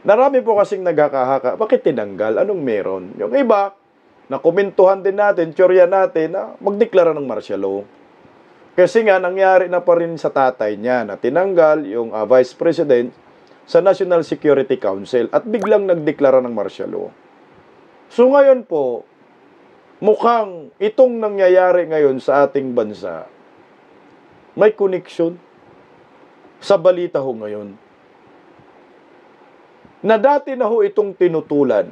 Marami po kasing nagkakahaka. Bakit tinanggal? Anong meron? Yung iba, nakomentuhan din natin, teorya natin na magdeklara ng martial law. Kasi nga, nangyari na pa rin sa tatay niya na tinanggal yung Vice President sa National Security Council at biglang nagdeklara ng martial law. So ngayon po, mukhang itong nangyayari ngayon sa ating bansa, may connection sa balita ho ngayon. Na dati na ho itong tinutulan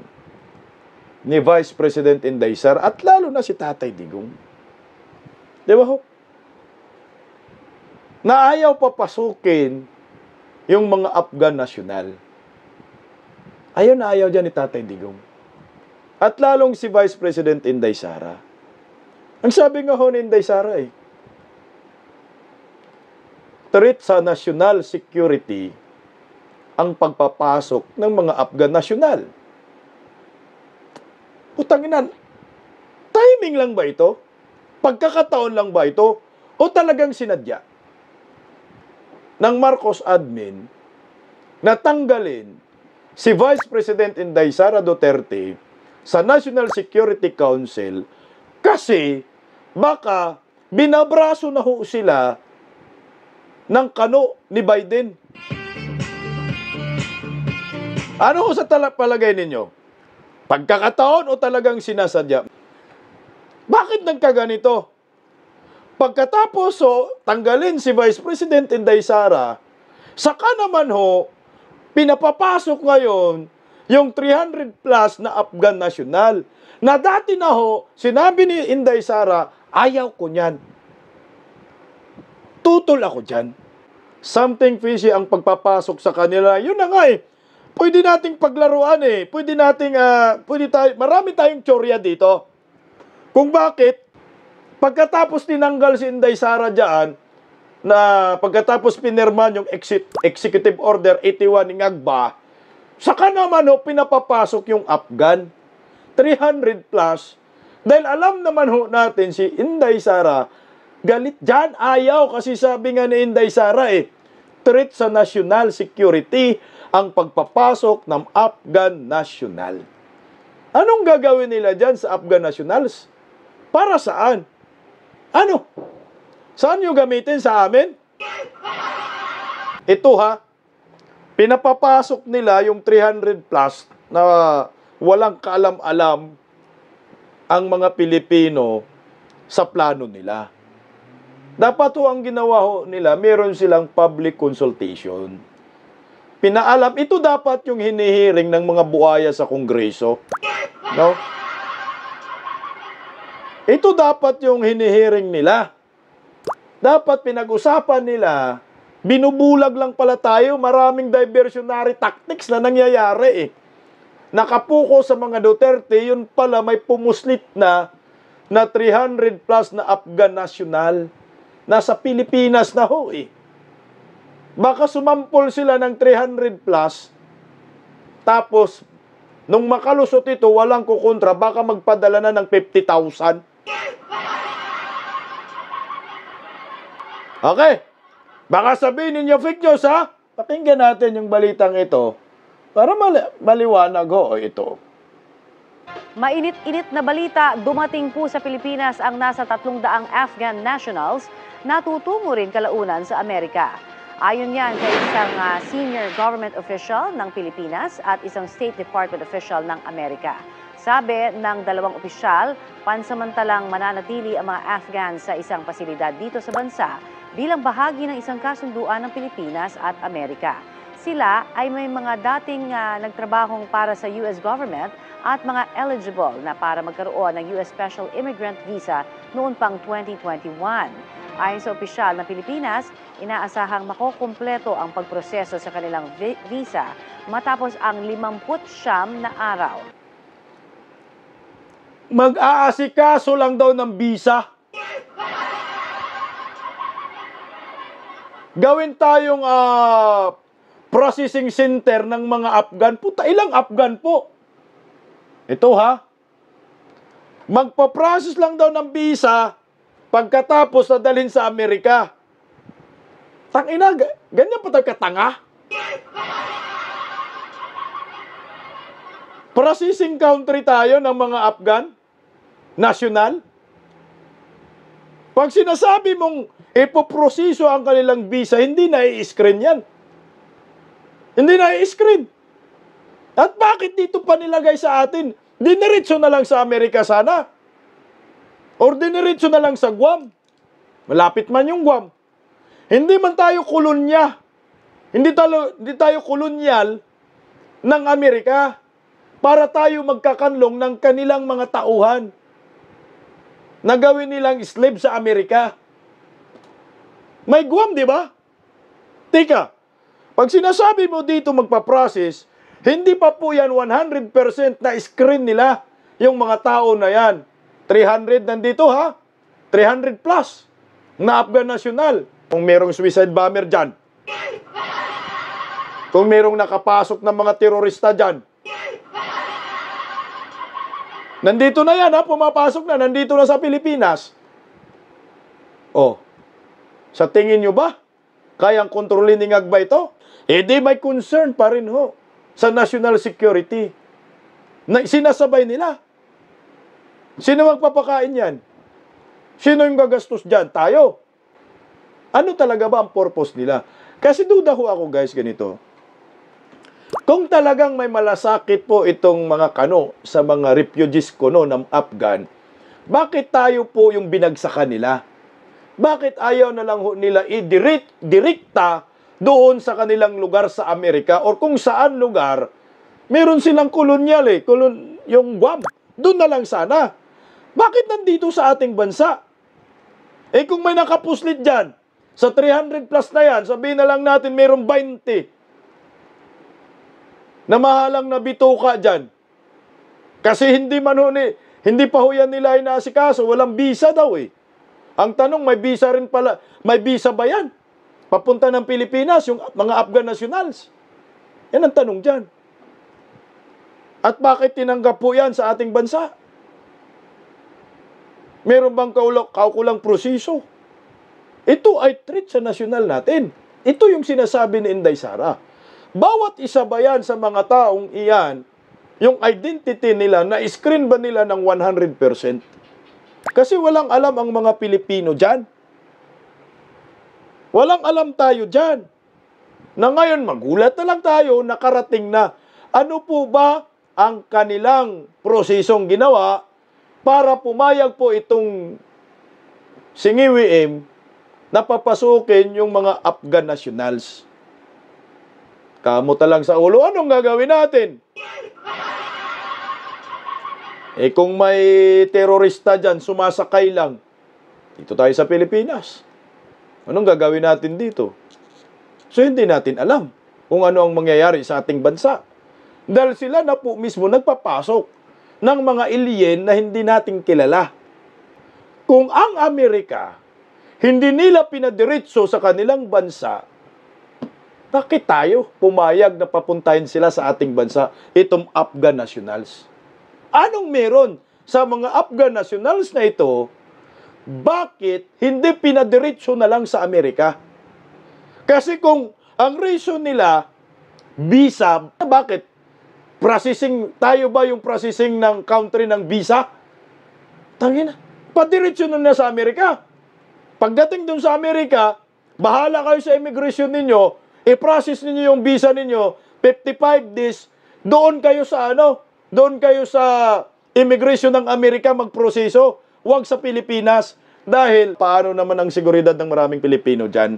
ni Vice President Inday Sara at lalo na si Tatay Digong. Di ba ho? Na ayaw papasukin yung mga Afghan nasyonal. Ayaw na ayaw dyan ni Tatay Digong. At lalong si Vice President Inday Sara. Ang sabi nga ho ni Inday Sara threat sa national security ang pagpapasok ng mga Afghan nasyonal. Putangina, timing lang ba ito? Pagkakataon lang ba ito? O talagang sinadya ng Marcos admin na tanggalin si Vice President Inday Sara Duterte sa National Security Council kasi baka binabraso na ho sila ng kano ni Biden. Ano ho sa palagay ninyo? Pagkakataon o talagang sinasadya? Bakit nagkaganito? Pagkatapos tanggalin si Vice President Inday Sara, saka naman ho, pinapapasok ngayon yung 300 plus na Afghan nasyonal. Na dati na ho, sinabi ni Inday Sara, ayaw ko niyan. Tutol ako dyan. Something fishy ang pagpapasok sa kanila. Yun na nga pwede nating paglaruan Pwede nating, marami tayong teorya dito. Kung bakit, pagkatapos tinanggal si Inday Sara dyan, na pagkatapos pinirman yung Executive Order 81 ni Ngagba, saka naman pinapapasok yung Afghan, 300 plus, dahil alam naman natin si Inday Sara, galit dyan, ayaw, kasi sabi nga ni Inday Sara threat sa national security ang pagpapasok ng Afghan national. Anong gagawin nila dyan sa Afghan nationals? Para saan? Ano? Saan nyo gamitin sa amin? Ito pinapapasok nila yung 300 plus na walang kaalam-alam ang mga Pilipino sa plano nila. Dapat ang ginawa nila, meron silang public consultation. Pinaalam, ito dapat yung hinihiring ng mga buhaya sa Kongreso. No? Ito dapat yung hinihiring nila. Dapat pinag-usapan nila, binubulag lang pala tayo, maraming diversionary tactics na nangyayari Nakapuko sa mga Duterte, yun pala may pumuslit na 300 plus na Afghan national. Nasa Pilipinas na ho Baka sumampol sila ng 300 plus, tapos, nung makalusot ito, walang kukontra, baka magpadala na ng 50,000. Okay. Baka sabihin ninyo fake news, Pakinggan natin yung balitang ito para maliwanag ito. Mainit-init na balita, dumating po sa Pilipinas ang nasa 300 Afghan nationals na tutungo rin kalaunan sa Amerika. Ayon yan kay isang senior government official ng Pilipinas at isang State Department official ng Amerika. Sabi ng dalawang opisyal, pansamantalang mananatili ang mga Afghans sa isang pasilidad dito sa bansa bilang bahagi ng isang kasunduan ng Pilipinas at Amerika. Sila ay may mga dating nagtrabahong para sa US government at mga eligible na para magkaroon ng US Special Immigrant Visa noon pang 2021. Ayon sa opisyal ng Pilipinas, inaasahang makukumpleto ang pagproseso sa kanilang visa matapos ang 59 na araw. Mag-aasikaso lang daw ng visa. Gawin tayong processing center ng mga Afghan. Puta, ilang Afghan po? Ito magpa-process lang daw ng visa pagkatapos nadalhin sa Amerika. Tangina, ganyan pa tayo katanga? Processing country tayo ng mga Afghan national. Pag sinasabi mong ipoproseso ang kanilang visa, hindi na i-screen yan. Hindi na i-screen. At bakit dito pa nilagay sa atin? Diniritso na lang sa Amerika sana. Or diniritso na lang sa Guam. Malapit man yung Guam. Hindi man tayo kolonya. Hindi tayo kolonyal ng Amerika para tayo magkakanlong ng kanilang mga tauhan na gawin nilang slave sa Amerika. May Guam, di ba? Tika, pag sinasabi mo dito magpa-process, hindi pa po yan 100% na screen nila yung mga tao na yan. 300 nandito ha? 300 plus na Afghan national. Kung merong suicide bomber dyan, kung merong nakapasok ng mga terorista dyan, nandito na yan ha, pumapasok na, nandito na sa Pilipinas. Oh, sa tingin nyo ba, kayang kontrolin ni Ngagba ito? Eh di may concern pa rin ho sa national security. Na sinasabay nila. Sino magpapakain yan? Sino yung gagastos dyan? Tayo. Ano talaga ba ang purpose nila? Kasi duda ho ako guys ganito. Kung talagang may malasakit po itong mga kano sa mga refugees kuno ng Afghan, bakit tayo po yung binagsakan nila? Bakit ayaw na lang nila i-direkta doon sa kanilang lugar sa Amerika or kung saan lugar, meron silang kolonyal yung Guam. Doon na lang sana. Bakit nandito sa ating bansa? Eh kung may nakapuslit dyan, sa 300 plus na yan, sabihin na lang natin mayroong 20 na mahalang na bituka dyan. Kasi hindi pa ho yan nila inaasikaso, walang visa daw eh. Ang tanong, may visa rin pala, may visa ba yan? Papunta ng Pilipinas, yung mga Afghan nationals. Yan ang tanong dyan. At bakit tinanggap po yan sa ating bansa? Meron bang kaukulang proseso? Ito ay threat sa nasyonal natin. Ito yung sinasabi ni Inday Sara. Bawat isa ba yan sa mga taong iyan, yung identity nila, na-screen ba nila ng 100%? Kasi walang alam ang mga Pilipino dyan. Walang alam tayo dyan. Na ngayon, magulat na lang tayo, nakarating na. Ano po ba ang kanilang prosesong ginawa para pumayag po itong singiwiim na papasukin yung mga Afghan nationals? Kamuta lang sa ulo, anong gagawin natin? Eh kung may terorista dyan, sumasakay lang, dito tayo sa Pilipinas. Anong gagawin natin dito? So hindi natin alam kung ano ang mangyayari sa ating bansa. Dahil sila na po mismo nagpapasok ng mga alien na hindi natin kilala. Kung ang Amerika, hindi nila pinadiretso sa kanilang bansa, bakit tayo pumayag na papuntahin sila sa ating bansa, itong Afghan nationals? Anong meron sa mga Afghan nationals na ito, bakit hindi pinadiretso na lang sa Amerika? Kasi kung ang reason nila, visa, bakit? Processing, tayo ba yung processing ng country ng visa? Tangina, padiretso na sa Amerika. Pagdating dun sa Amerika, bahala kayo sa immigration ninyo, i-process ninyo yung visa ninyo, 55 days, doon kayo sa immigration ng Amerika magproseso, huwag sa Pilipinas. Dahil paano naman ang seguridad ng maraming Pilipino dyan?